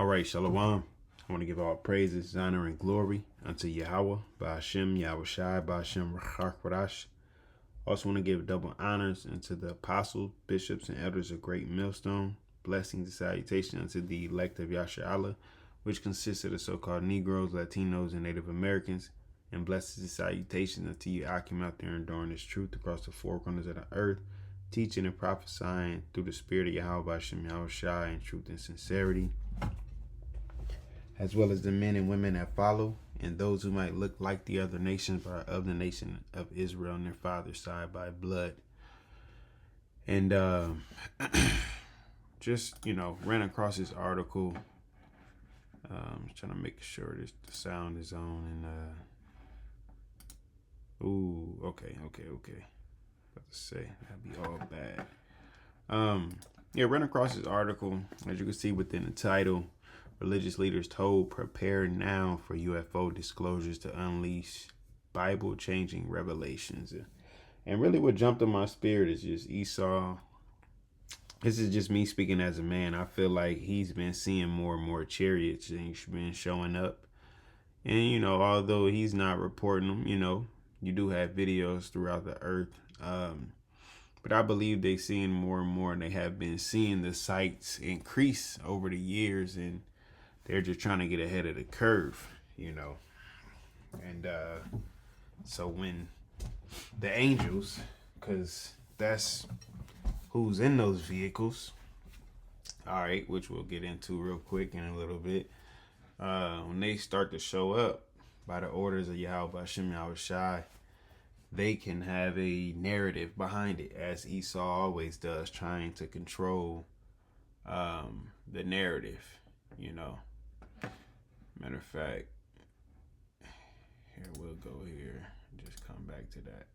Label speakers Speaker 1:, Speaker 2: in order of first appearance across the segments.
Speaker 1: All right, Shalom. I want to give all praises, honor, and glory unto YAHWAH, BAHASHAM, YAHWASHI, BAHASHAM, QADASH. Also want to give double honors unto the apostles, bishops, and elders of Great Millstone. Blessings and salutations unto the elect of Yasharallah, which consists of the so-called Negroes, Latinos, and Native Americans. And blessings and salutations unto you, Akim, out there enduring this truth across the four corners of the earth, teaching and prophesying through the spirit of Yahweh, YAHWASHI, in truth and sincerity, as well as the men and women that follow, and those who might look like the other nations, but are of the nation of Israel on their father's side by blood. And just, ran across this article. Trying to make sure the sound is on. And okay. About to say that'd be all bad. Ran across this article, as you can see within the title. Religious leaders told, prepare now for UFO disclosures to unleash Bible-changing revelations. And really what jumped in my spirit is just Esau. This is just me speaking as a man. I feel like he's been seeing more and more chariots and he's been showing up. And, although he's not reporting them, you do have videos throughout the earth. But I believe they're seeing more and more, and they have been seeing the sites increase over the years, and they're just trying to get ahead of the curve, And so when the angels, because that's who's in those vehicles, all right, which we'll get into real quick in a little bit, when they start to show up by the orders of Yahweh, YAHWASHI, they can have a narrative behind it, as Esau always does, trying to control the narrative, Matter of fact, here we'll go here. Just come back to that.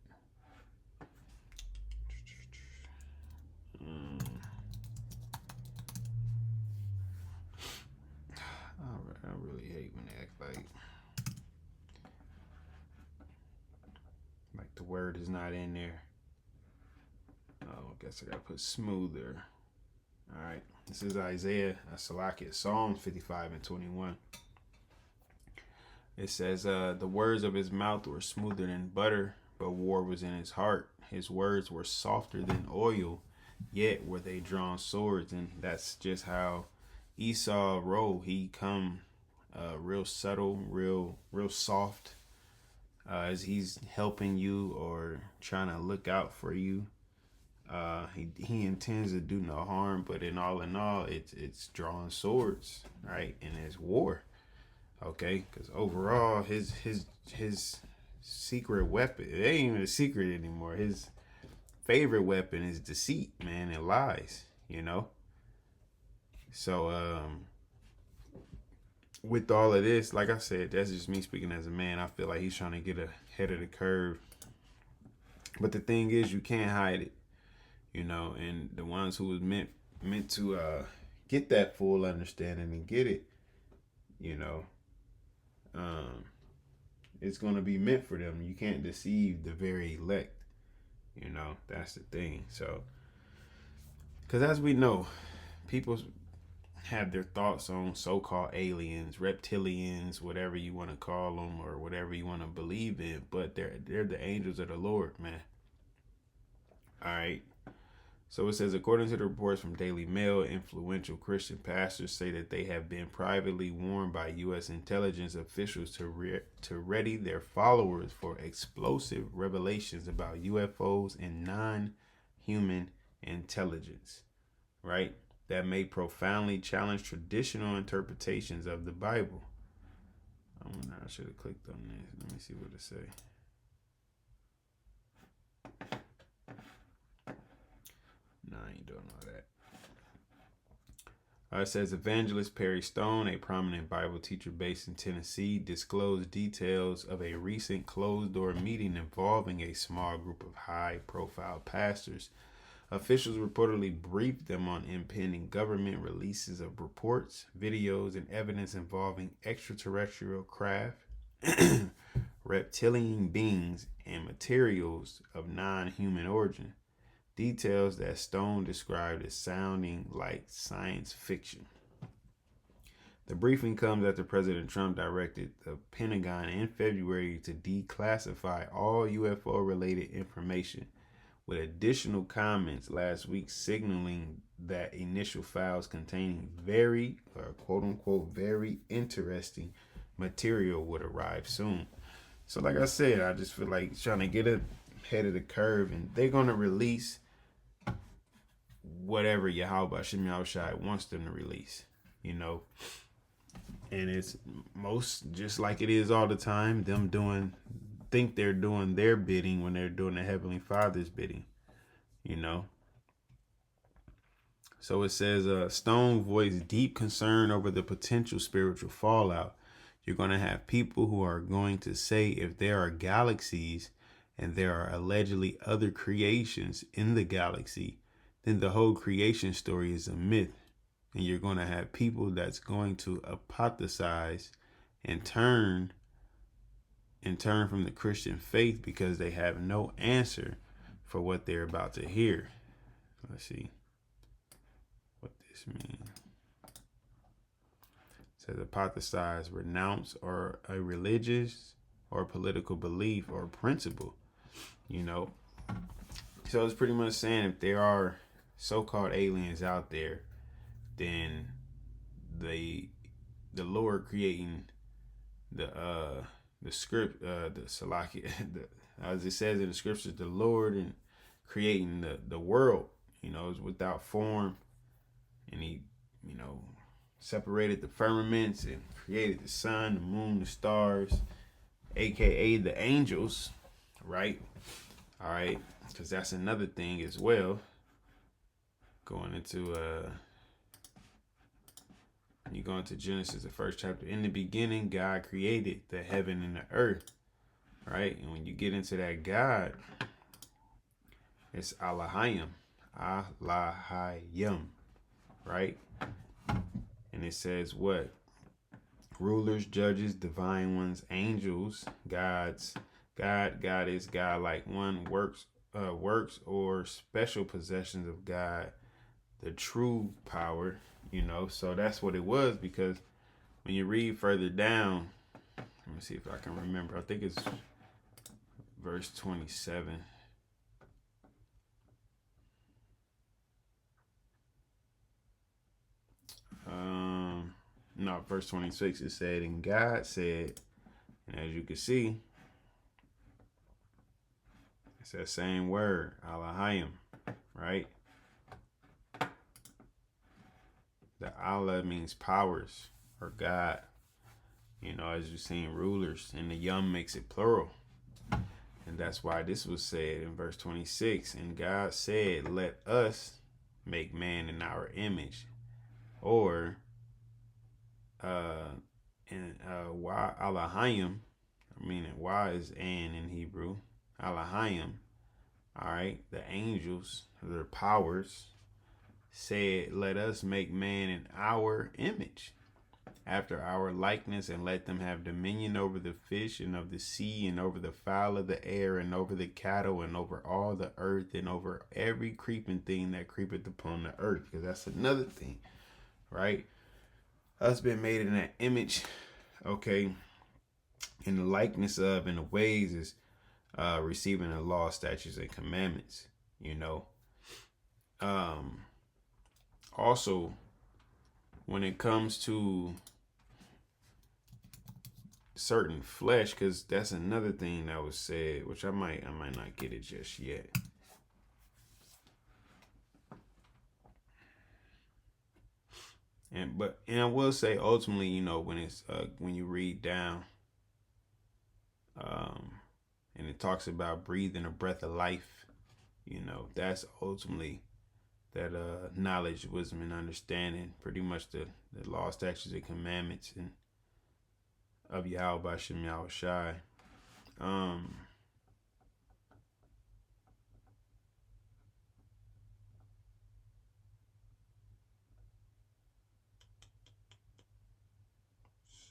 Speaker 1: I really hate when they act like the word is not in there. Oh, I guess I gotta put smoother. All right, this is Isaiah, Salakia, Psalm 55 and 21. It says, the words of his mouth were smoother than butter, but war was in his heart. His words were softer than oil, yet were they drawn swords. And that's just how Esau roll. He come real subtle, real soft, as he's helping you or trying to look out for you. He intends to do no harm, but in all, it's drawing swords, right? And it's war. Okay, because overall, his secret weapon, it ain't even a secret anymore. His favorite weapon is deceit, man, and lies, So, with all of this, like I said, that's just me speaking as a man. I feel like he's trying to get ahead of the curve. But the thing is, you can't hide it, and the ones who was meant to get that full understanding and get it, it's going to be meant for them. You can't deceive the very elect. That's the thing. So, because as we know, people have their thoughts on so-called aliens, reptilians, whatever you want to call them or whatever you want to believe in, but they're the angels of the Lord, man. All right. So it says, according to the reports from Daily Mail, influential Christian pastors say that they have been privately warned by U.S. intelligence officials to ready their followers for explosive revelations about UFOs and non-human intelligence, right? That may profoundly challenge traditional interpretations of the Bible. I should have clicked on this. Let me see what it say. No, I ain't doing all that. It says evangelist Perry Stone, a prominent Bible teacher based in Tennessee, disclosed details of a recent closed-door meeting involving a small group of high-profile pastors. Officials reportedly briefed them on impending government releases of reports, videos, and evidence involving extraterrestrial craft, reptilian beings, and materials of non-human origin. Details that Stone described as sounding like science fiction. The briefing comes after President Trump directed the Pentagon in February to declassify all UFO-related information, with additional comments last week signaling that initial files containing very, or quote unquote, very interesting material would arrive soon. So like I said, I just feel like trying to get ahead of the curve, and they're going to release whatever YAHWASHI wants them to release, you know. And it's most just like it is all the time, them think they're doing their bidding when they're doing the Heavenly Father's bidding, you know. So it says, Stone voiced deep concern over the potential spiritual fallout. You're going to have people who are going to say if there are galaxies and there are allegedly other creations in the galaxy, then the whole creation story is a myth. And you're going to have people that's going to apostathize and turn from the Christian faith because they have no answer for what they're about to hear. Let's see what this means. It says apostathize, renounce, or a religious or political belief or principle, you know. So it's pretty much saying if there are so-called aliens out there, then the Lord creating the script, the Salaki, as it says in the scriptures, the Lord and creating the world, you know, is without form, and he, you know, separated the firmaments and created the sun, the moon, the stars, aka the angels, right? All right, because that's another thing as well. Going into you go into Genesis, the first chapter. In the beginning, God created the heaven and the earth, right? And when you get into that God, it's Allahayim, right? And it says what? Rulers, judges, divine ones, angels, gods, God is God, like one, works or special possessions of God, the true power. You know, so that's what it was, because when you read further down, let me see if I can remember. I think it's verse 27. No, verse 26, it said, and God said, and as you can see, it's that same word, Allahayim, right? The Allah means powers or God. You know, as you've seen, rulers, and the Yum makes it plural. And that's why this was said in verse 26. And God said, let us make man in our image. Or, why Allahayim, meaning why is an in Hebrew. Allahayim, all right, the angels, their powers, said, let us make man in our image, after our likeness, and let them have dominion over the fish and of the sea and over the fowl of the air and over the cattle and over all the earth and over every creeping thing that creepeth upon the earth. Because that's another thing, right? Us been made in that image, okay, in the likeness of, in the ways is receiving the law, statutes, and commandments, you know. Also, when it comes to certain flesh, because that's another thing that was said, which I might not get it just yet. And I will say, ultimately, you know, when it's when you read down, and it talks about breathing a breath of life, you know, that's ultimately that knowledge, wisdom, and understanding, pretty much the law, statutes, and commandments and of Yahweh BAHASHAM YAHWASHI.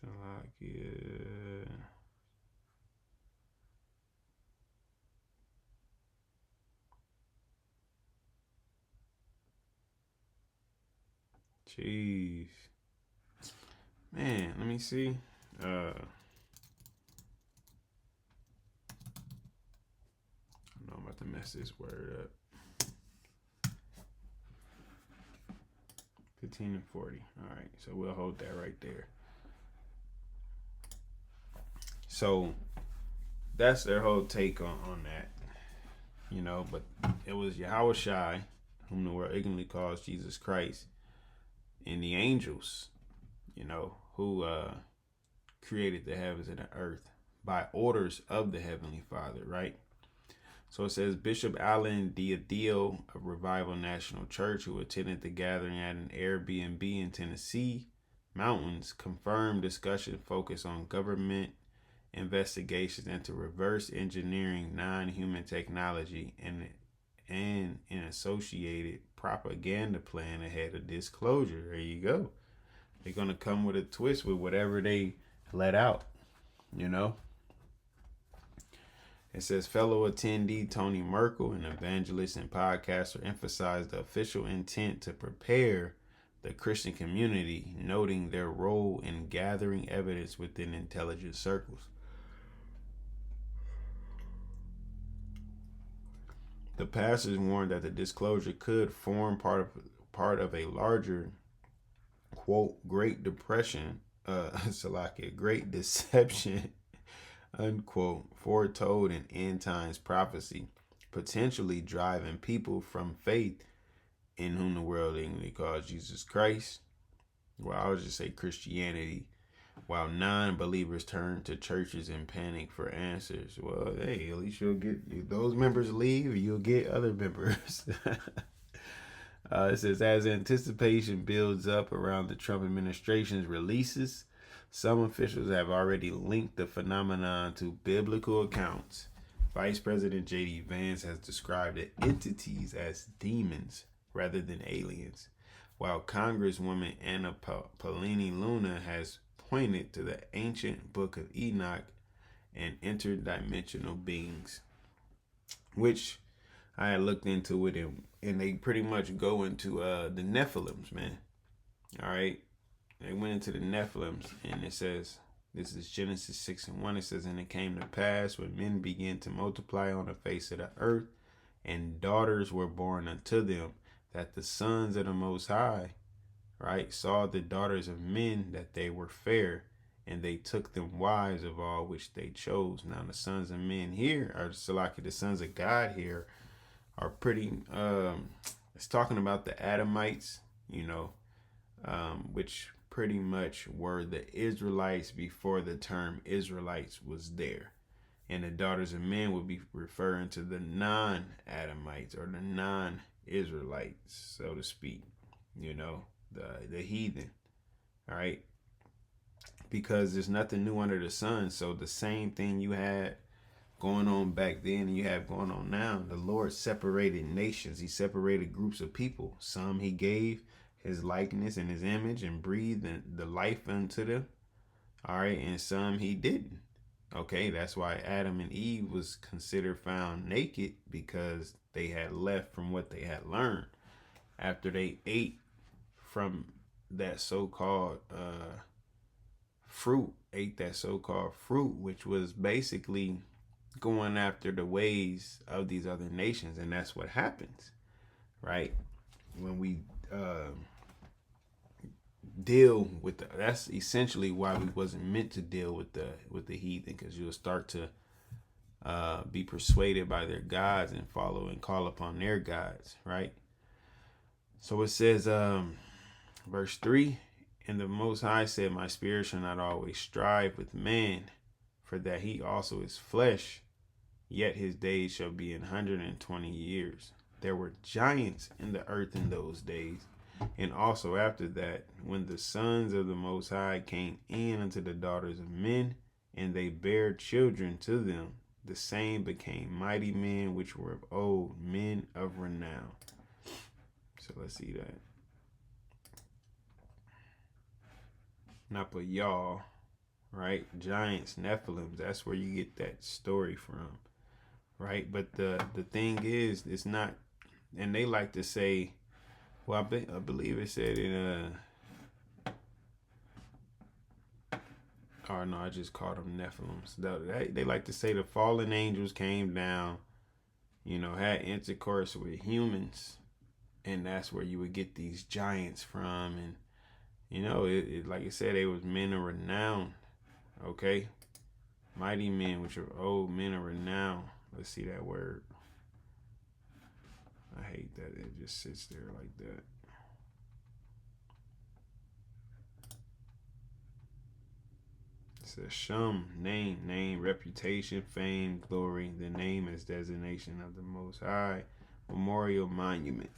Speaker 1: Salakia. Jeez. Man, let me see. I know I'm about to mess this word up. 15 and 40. All right, so we'll hold that right there. So that's their whole take on that, you know. But it was YAHWASHI, whom the world ignorantly calls Jesus Christ, and the angels, you know, who created the heavens and the earth by orders of the Heavenly Father, right? So it says Bishop Allen Diadil of Revival National Church, who attended the gathering at an Airbnb in Tennessee mountains, confirmed discussion focused on government investigations into reverse engineering non-human technology and an associated propaganda plan ahead of disclosure. There you go. They're going to come with a twist with whatever they let out, you know. It says fellow attendee Tony Merkel, an evangelist and podcaster, emphasized the official intent to prepare the Christian community, noting their role in gathering evidence within intelligence circles. The pastors warned that the disclosure could form part of a larger, quote, Great Depression, Great Deception, unquote, foretold in end times prophecy, potentially driving people from faith in whom the world ignorantly calls Jesus Christ. Well, I would just say Christianity, while non-believers turn to churches in panic for answers. Well, hey, at least you'll get those members leave, you'll get other members. It says, as anticipation builds up around the Trump administration's releases, some officials have already linked the phenomenon to biblical accounts. Vice President J.D. Vance has described the entities as demons rather than aliens, while Congresswoman Anna Paulini Luna has pointed to the ancient book of Enoch and interdimensional beings, which I had looked into it, and they pretty much go into the Nephilims, man. All right. They went into the Nephilims, and it says, this is Genesis 6:1. It says, and it came to pass when men began to multiply on the face of the earth, and daughters were born unto them, that the sons of the Most High, right, saw the daughters of men that they were fair, and they took them wives of all which they chose. Now the sons of men here, or the sons of God here, are pretty, it's talking about the Adamites, you know, which pretty much were the Israelites before the term Israelites was there. And the daughters of men would be referring to the non-Adamites or the non-Israelites, so to speak, you know, the heathen, all right? Because there's nothing new under the sun. So the same thing you had going on back then and you have going on now, the Lord separated nations. He separated groups of people. Some he gave his likeness and his image and breathed the life into them, all right, and some he didn't. Okay, that's why Adam and Eve was considered found naked, because they had left from what they had learned after they ate from that so-called fruit, which was basically going after the ways of these other nations. And that's what happens, right? When we deal with that's essentially why we wasn't meant to deal with the heathen, because you'll start to be persuaded by their gods and follow and call upon their gods, right? So it says, verse 3, and the Most High said, my spirit shall not always strive with man, for that he also is flesh, yet his days shall be 120 years. There were giants in the earth in those days, and also after that, when the sons of the Most High came in unto the daughters of men, and they bare children to them, the same became mighty men which were of old, men of renown. So let's see that. Not but y'all, right? Giants, Nephilims, that's where you get that story from, right? But the thing is, it's not, and they like to say, well, I believe it said in Oh no, I just called them Nephilims. They like to say the fallen angels came down, you know, had intercourse with humans, and that's where you would get these giants from. And you know, like I said, they was men of renown. Okay, mighty men, which are old men of renown. Let's see that word. I hate that it just sits there like that. It says Shum, name, reputation, fame, glory. The name is designation of the Most High, memorial, monument.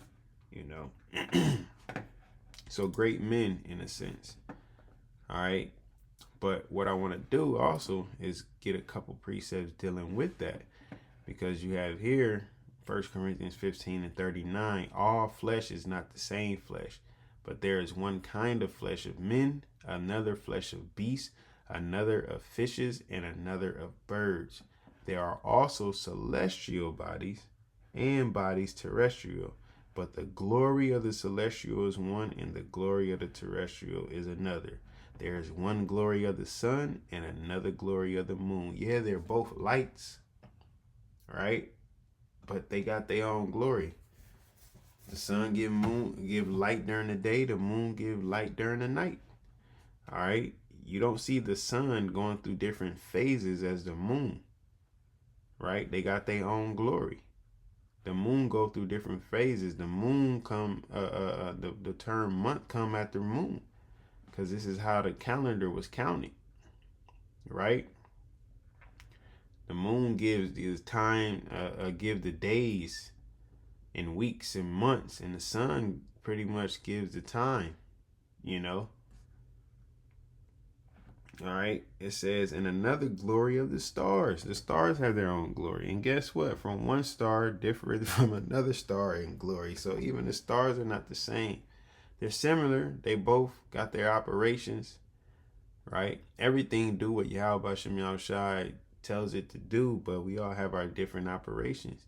Speaker 1: You know, so great men in a sense. All right, but what I want to do also is get a couple precepts dealing with that, because you have here 1 Corinthians 15:39. All flesh is not the same flesh, but there is one kind of flesh of men, another flesh of beasts, another of fishes, and another of birds. There are also celestial bodies and bodies terrestrial, but the glory of the celestial is one, and the glory of the terrestrial is another. There is one glory of the sun and another glory of the moon. Yeah, they're both lights, right? But they got their own glory. The sun give light during the day. The moon give light during the night. All right. You don't see the sun going through different phases as the moon, right? They got their own glory. The moon go through different phases. The moon come, the term month come after moon, because this is how the calendar was counted, right? The moon gives the time, give the days in weeks and months, and the sun pretty much gives the time, you know. All right, it says, and another glory of the stars. The stars have their own glory, and guess what? From one star differeth from another star in glory. So even the stars are not the same. They're similar. They both got their operations, right? Everything do what YAHWASHI tells it to do, but we all have our different operations,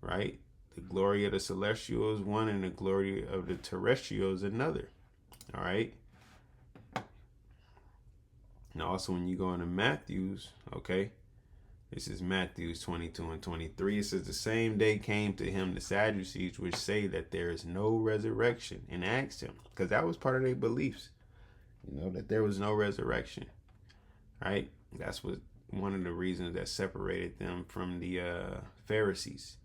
Speaker 1: right? The glory of the celestial is one, and the glory of the terrestrial is another. All right. Now, also, when you go into Matthew's, okay, this is Matthew's 22:23. It says, the same day came to him the Sadducees, which say that there is no resurrection, and asked him, because that was part of their beliefs, you know, that there was no resurrection, right? That's what one of the reasons that separated them from the Pharisees.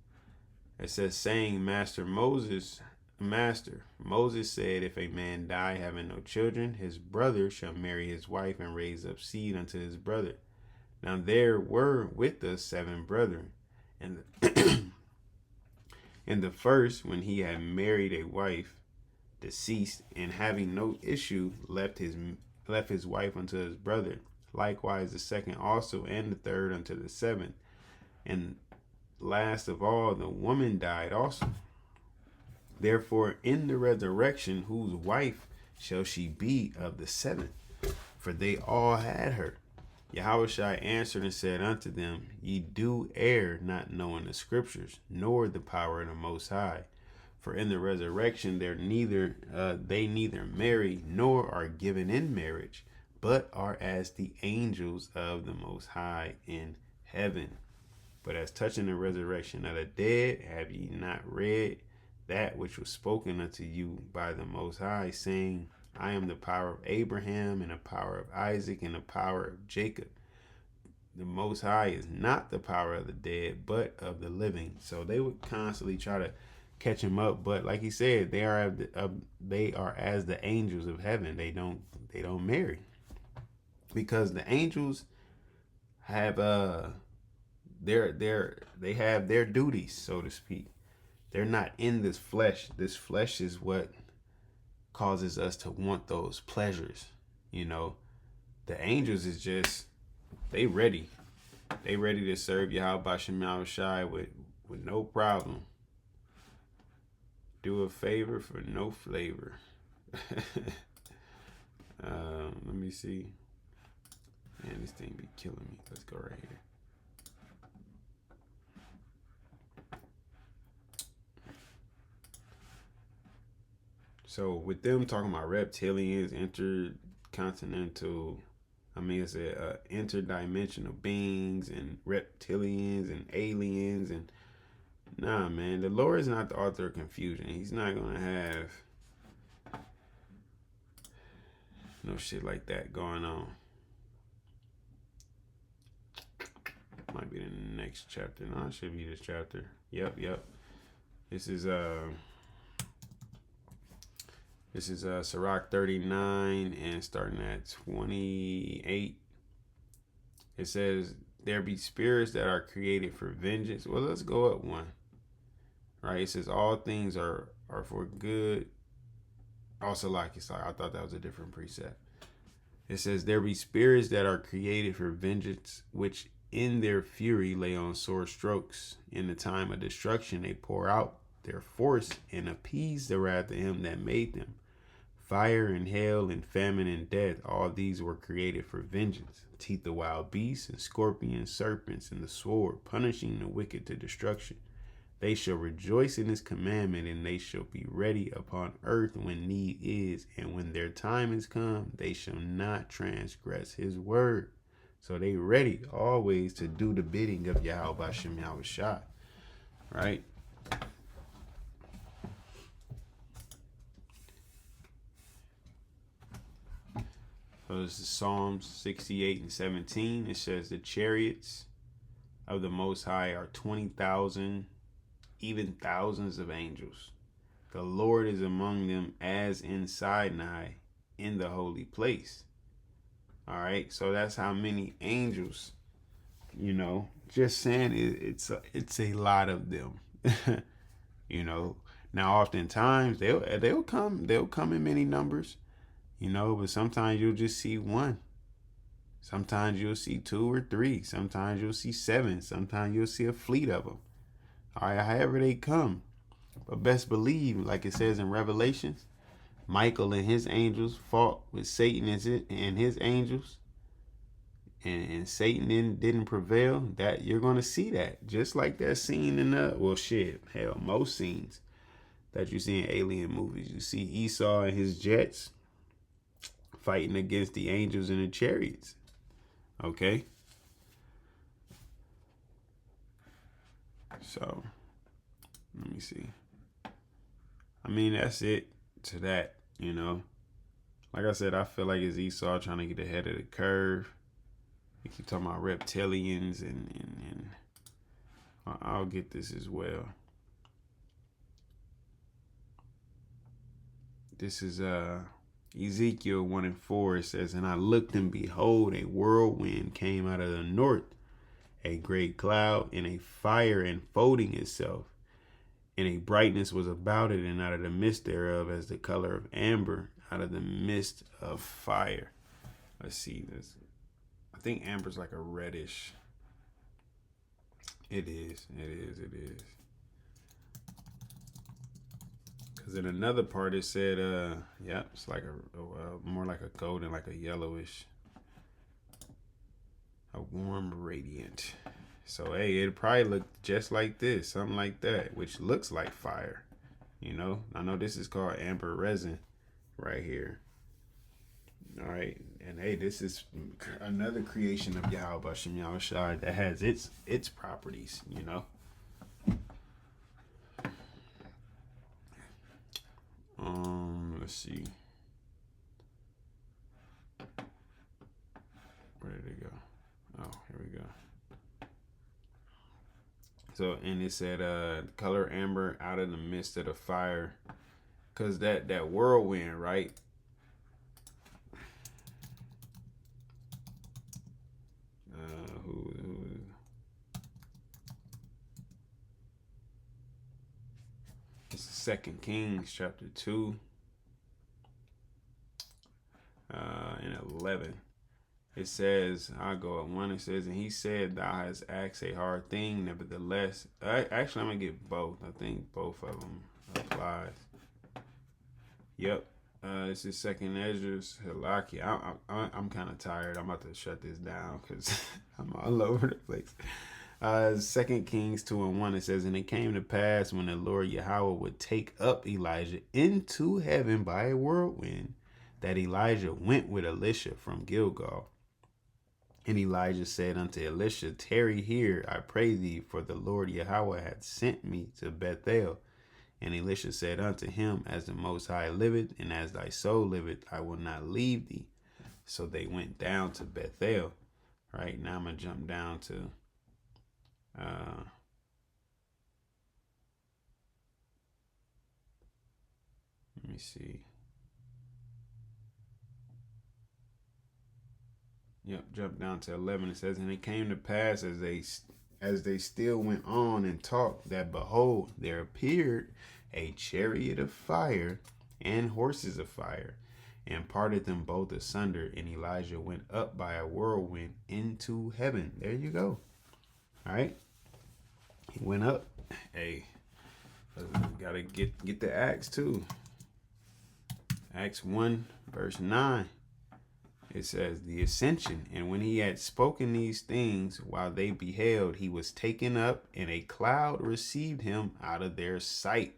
Speaker 1: It says, saying, Moses said, if a man die having no children, his brother shall marry his wife and raise up seed unto his brother. Now there were with us 7 brethren, and and the first, when he had married a wife, deceased, and having no issue, left his wife unto his brother. Likewise the second also, and the third unto the 7th. And last of all, the woman died also. Therefore, in the resurrection, whose wife shall she be of the 7th? For they all had her. Yahawashi answered and said unto them, ye do err, not knowing the scriptures, nor the power of the Most High. For in the resurrection they neither marry nor are given in marriage, but are as the angels of the Most High in heaven. But as touching the resurrection of the dead, have ye not read that which was spoken unto you by the Most High, saying, I am the power of Abraham, and the power of Isaac, and the power of Jacob. The Most High is not the power of the dead, but of the living. So they would constantly try to catch him up, but like he said, they are as the angels of heaven. They don't marry, because the angels have they have their duties, so to speak. They're not in this flesh. This flesh is what causes us to want those pleasures. You know, the angels is just, they ready. They ready to serve YAHWASHI with no problem. Do a favor for no flavor. Let me see. Man, this thing be killing me. Let's go right here. So with them talking about reptilians, intercontinental I mean, it's a interdimensional beings and reptilians and aliens and nah, man. The Lord is not the author of confusion. He's not gonna have no shit like that going on. Might be the next chapter. No, it should be this chapter. Yep. This is Sirach 39 and starting at 28. It says, there be spirits that are created for vengeance. Well, let's go up one. Right? It says all things are for good. Also, like it's like I thought that was a different precept. It says there be spirits that are created for vengeance, which in their fury lay on sore strokes. In the time of destruction they pour out their force and appease the wrath of him that made them. Fire and hail and famine and death, all these were created for vengeance. Teeth of wild beasts and scorpions, serpents, and the sword, punishing the wicked to destruction. They shall rejoice in his commandment, and they shall be ready upon earth when need is. And when their time is come, they shall not transgress his word. So they ready always to do the bidding of YAHWASHI, YAHWASHI. Right? So this is Psalms 68 and 17. It says the chariots of the Most High are 20,000, even thousands of angels. The Lord is among them as in Sinai in the holy place. All right, so that's how many angels, you know, just saying it's a lot of them. You know, now oftentimes they'll come in many numbers. You know, but sometimes you'll just see one. Sometimes you'll see 2 or 3. Sometimes you'll see 7. Sometimes you'll see a fleet of them. All right, however they come. But best believe, like it says in Revelations, Michael and his angels fought with Satan and his angels. And Satan didn't prevail. That you're going to see that. Just like that scene in most scenes that you see in alien movies. You see Esau and his jets fighting against the angels and the chariots. Okay. So, let me see. I mean, that's it to that, you know. Like I said, I feel like it's Esau trying to get ahead of the curve. We keep talking about reptilians and I'll get this as well. This is Ezekiel 1 and 4, it says, and I looked and behold, a whirlwind came out of the north, a great cloud, and a fire enfolding itself, and a brightness was about it, and out of the midst thereof as the color of amber, out of the midst of fire. Let's see this. I think amber's like a reddish. It is. Because in another part it said, it's like a more like a golden, like a yellowish, a warm radiant. So hey, it probably look just like this, something like that, which looks like fire. You know, I know this is called amber resin right here. All right, and hey, this is another creation of YAHWASHI, YAHWASHI that has its properties. You know. Let's see. Where did it go? Oh, here we go. So, and it said, color amber out of the midst of the fire. Cause that whirlwind, right? It's 2 Kings chapter 2 and 11. It says, I'll go at 1. It says, and he said, thou hast asked a hard thing, nevertheless. Actually, I'm going to get both. I think both of them applies. Yep. This is 2nd Ezra's Halaki. I'm kind of tired. I'm about to shut this down because I'm all over the place. 2 Kings 2 and 1, it says, and it came to pass when the Lord Yahweh would take up Elijah into heaven by a whirlwind, that Elijah went with Elisha from Gilgal. And Elijah said unto Elisha, tarry here, I pray thee, for the Lord Yahweh hath sent me to Bethel. And Elisha said unto him, as the Most High liveth, and as thy soul liveth, I will not leave thee. So they went down to Bethel. Right now I'm going to jump down to let me see. Yep, jump down to 11. It says, and it came to pass as they still went on and talked, that behold, there appeared a chariot of fire and horses of fire, and parted them both asunder. And Elijah went up by a whirlwind into heaven. There you go. All right. He went up. Hey, gotta get the Acts too. Acts 1 verse 9. It says, the ascension. And when he had spoken these things, while they beheld, he was taken up, and a cloud received him out of their sight.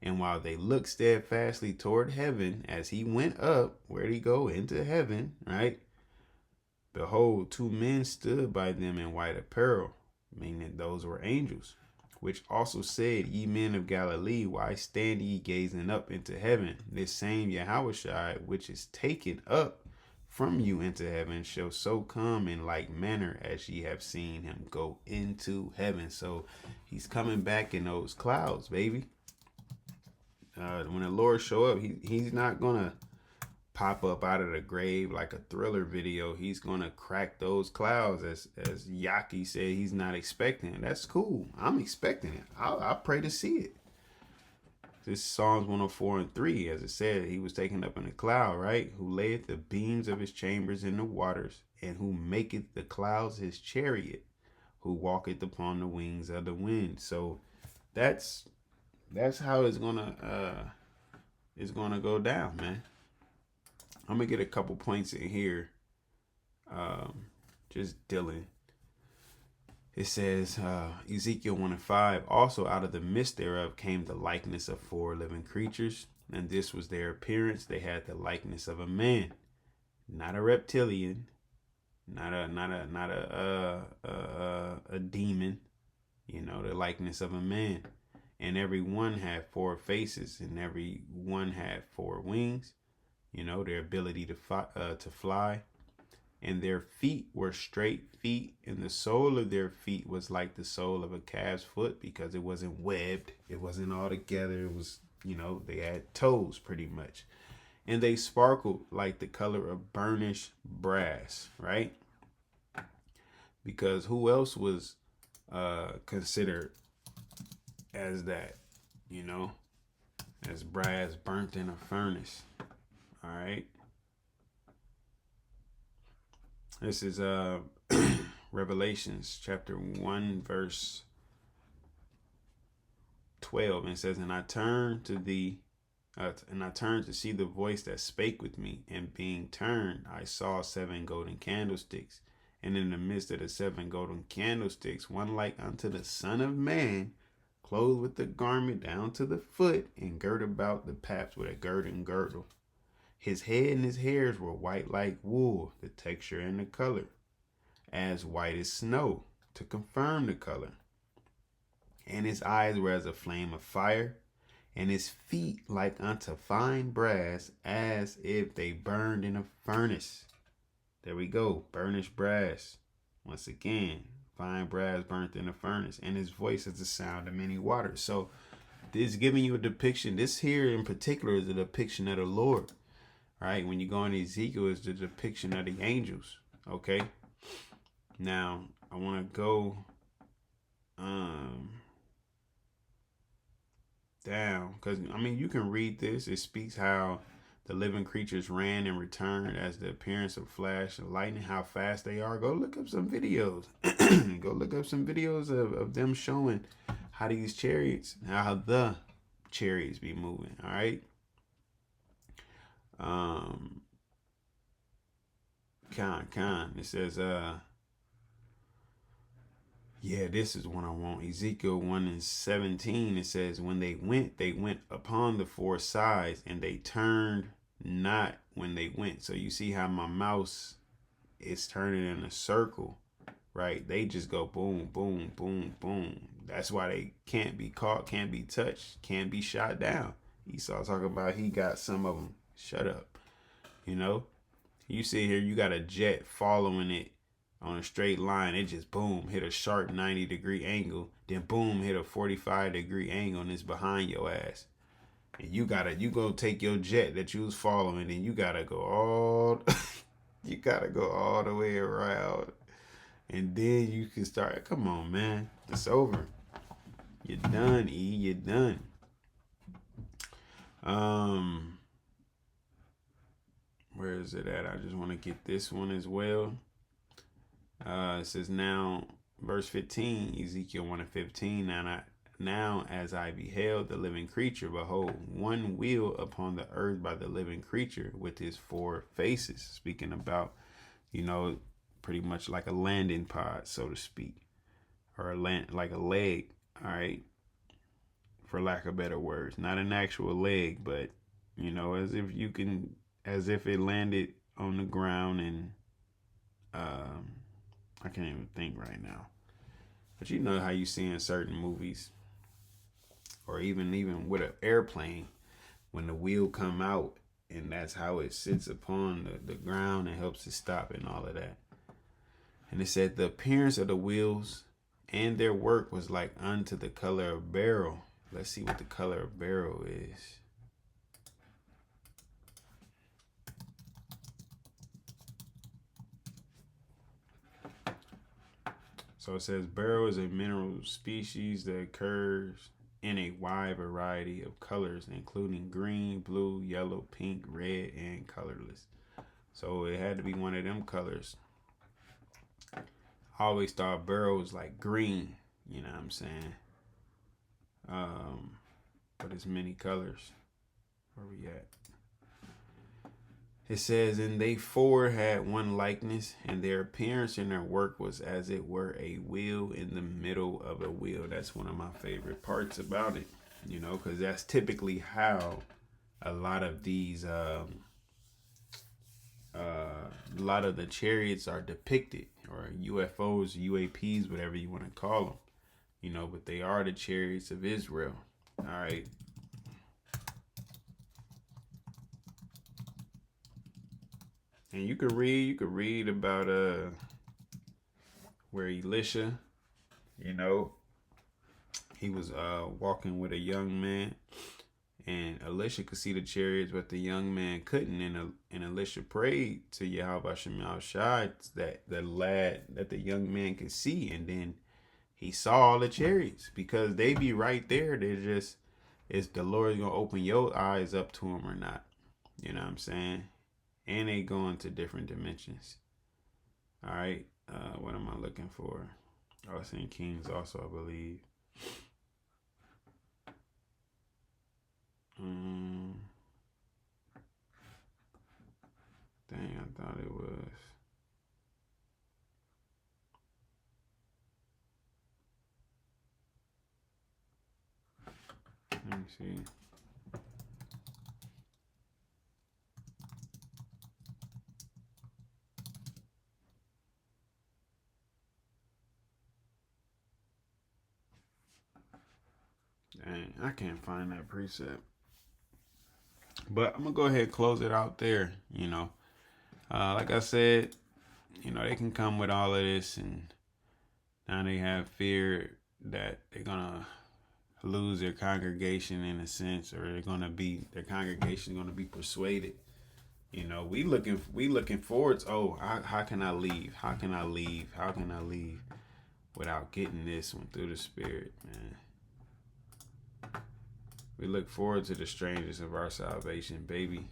Speaker 1: And while they looked steadfastly toward heaven, as he went up, where'd he go? Into heaven, right? Behold, two men stood by them in white apparel, meaning that those were angels, which also said, ye men of Galilee, why stand ye gazing up into heaven? This same YAHWASHI, which is taken up from you into heaven, shall so come in like manner as ye have seen him go into heaven. So he's coming back in those clouds, baby. When the Lord show up, he's not gonna pop up out of the grave like a Thriller video. He's gonna crack those clouds, as Yaki said. He's not expecting it. That's cool. I'm expecting it. I pray to see it. This is Psalms 104:3, as it said, he was taken up in a cloud, right? Who layeth the beams of his chambers in the waters, and who maketh the clouds his chariot, who walketh upon the wings of the wind. So that's how it's gonna go down, man. I'm gonna get a couple points in here. Just Dylan. It says, Ezekiel 1:5, also out of the midst thereof came the likeness of four living creatures, and this was their appearance. They had the likeness of a man, not a reptilian, not a demon, the likeness of a man. And every one had four faces, and every one had four wings, their ability to fly. And their feet were straight feet, and the sole of their feet was like the sole of a calf's foot, because it wasn't webbed. It wasn't all together. It was, they had toes pretty much. And they sparkled like the color of burnished brass, right? Because who else was considered as that, as brass burnt in a furnace? All right. This is Revelations chapter 1 verse 12, and it says, and I turned to see the voice that spake with me, and being turned, I saw 7 golden candlesticks, and in the midst of the 7 golden candlesticks, one like unto the Son of Man, clothed with the garment down to the foot, and girt about the paps with a girdle. His head and his hairs were white like wool, the texture and the color, as white as snow, to confirm the color. And his eyes were as a flame of fire, and his feet like unto fine brass, as if they burned in a furnace. There we go, burnished brass. Once again, fine brass burnt in a furnace. And his voice is the sound of many waters. So this is giving you a depiction. This here in particular is a depiction of the Lord. Right, when you go into Ezekiel, it's the depiction of the angels. Okay, now I want to go down, because you can read this. It speaks how the living creatures ran and returned as the appearance of flash and lightning, how fast they are. Go look up some videos. Go look up some videos of them showing how these chariots, how the chariots be moving. All right. It says, this is one I want. Ezekiel 1:17. It says, when they went upon the 4 sides, and they turned not when they went. So you see how my mouse it's turning in a circle, right? They just go boom, boom, boom, boom. That's why they can't be caught, can't be touched, can't be shot down. Esau talking about he got some of them. Shut up. You know, you see here, you got a jet following it on a straight line. It just boom, hit a sharp 90-degree angle. Then boom, hit a 45-degree angle and it's behind your ass. And you go take your jet that you was following and you gotta go all you gotta go all the way around. And then you can start. Come on, man. It's over. You're done, E. You're done. Where is it at? I just want to get this one as well. It says now, verse 15, Ezekiel 1:15. Now as I beheld the living creature, behold, one wheel upon the earth by the living creature with his 4 faces. Speaking about, pretty much like a landing pod, so to speak, or like a leg. All right, for lack of better words, not an actual leg, but as if it landed on the ground. And I can't even think right now, but you know how you see in certain movies, or even with an airplane, when the wheel come out and that's how it sits upon the ground and helps it stop and all of that. And it said the appearance of the wheels and their work was like unto the color of beryl. Let's see what the color of beryl is. So it says beryl is a mineral species that occurs in a wide variety of colors, including green, blue, yellow, pink, red, and colorless. So it had to be one of them colors. I always thought beryl was like green, you know what I'm saying? But it's many colors. Where we at? It says, and they 4 had one likeness, and their appearance and their work was as it were a wheel in the middle of a wheel. That's one of my favorite parts about it, because that's typically how a lot of these, a lot of the chariots are depicted, or UFOs, UAPs, whatever you want to call them, but they are the chariots of Israel. All right. And you could read about where Elisha, he was walking with a young man, and Elisha could see the chariots, but the young man couldn't. And Elisha prayed to YAHWASHI that the young man could see, and then he saw all the chariots, because they be right there. They're just, is the Lord gonna open your eyes up to them or not? You know what I'm saying? And they go into different dimensions. All right. What am I looking for? I was in Kings also, I believe. Dang, I thought it was. Let me see. Dang, I can't find that precept. But I'm going to go ahead and close it out there, Like I said, they can come with all of this, and now they have fear that they're going to lose their congregation in a sense, or their congregation is going to be persuaded. We looking forward to, how can I leave? How can I leave? How can I leave without getting this one through the Spirit, man? We look forward to the strangers of our salvation, baby.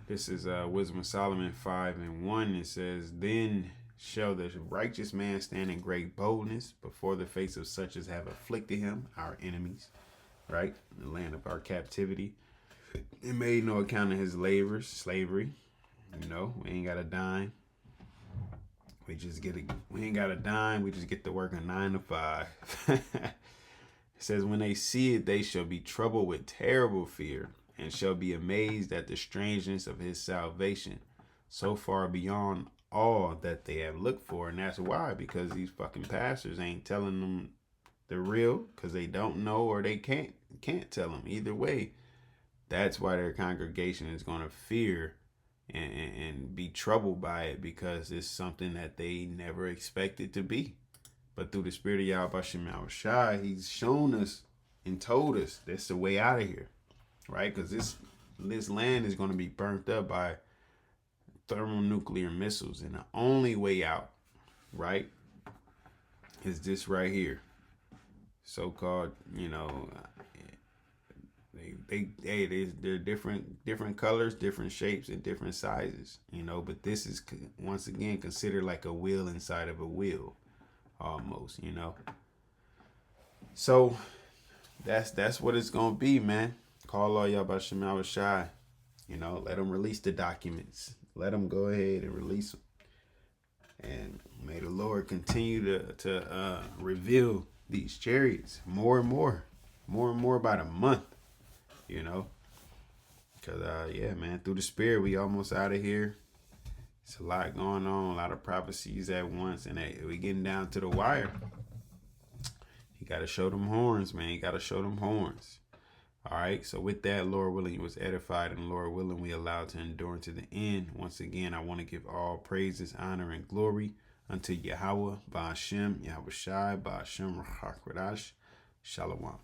Speaker 1: This is Wisdom of Solomon 5:1. It says, then shall the righteous man stand in great boldness before the face of such as have afflicted him, our enemies, right? The land of our captivity. It made no account of his slavery. We ain't got a dime. We ain't got a dime. We just get to work a 9 to 5. It says, when they see it, they shall be troubled with terrible fear, and shall be amazed at the strangeness of his salvation, so far beyond all that they have looked for. And that's why, because these fucking pastors ain't telling them the real, because they don't know, or they can't tell them. Either way, that's why their congregation is going to fear and be troubled by it, because it's something that they never expected to be. But through the spirit of YAHWASHI, he's shown us and told us that's the way out of here, right? Because this land is going to be burnt up by thermonuclear missiles, and the only way out, right, is this right here. So-called, you know, they're different colors, different shapes, and different sizes, you know. But this is once again considered like a wheel inside of a wheel, almost, you know. So that's what it's gonna be, man. Call all y'all YAHWASHI, you know. Let them release the documents. Let them go ahead and release them, and may the Lord continue to reveal these chariots more and more by the month, you know. Because yeah, man, through the spirit we almost out of here. It's a lot going on, a lot of prophecies at once, and we getting down to the wire. You got to show them horns, man. You got to show them horns. All right. So with that, Lord willing, you was edified, and Lord willing, we allowed to endure to the end. Once again, I want to give all praises, honor, and glory unto Yahweh, BAHASHAM, YAHWASHI, BAHASHAM, QADASH. Shalom.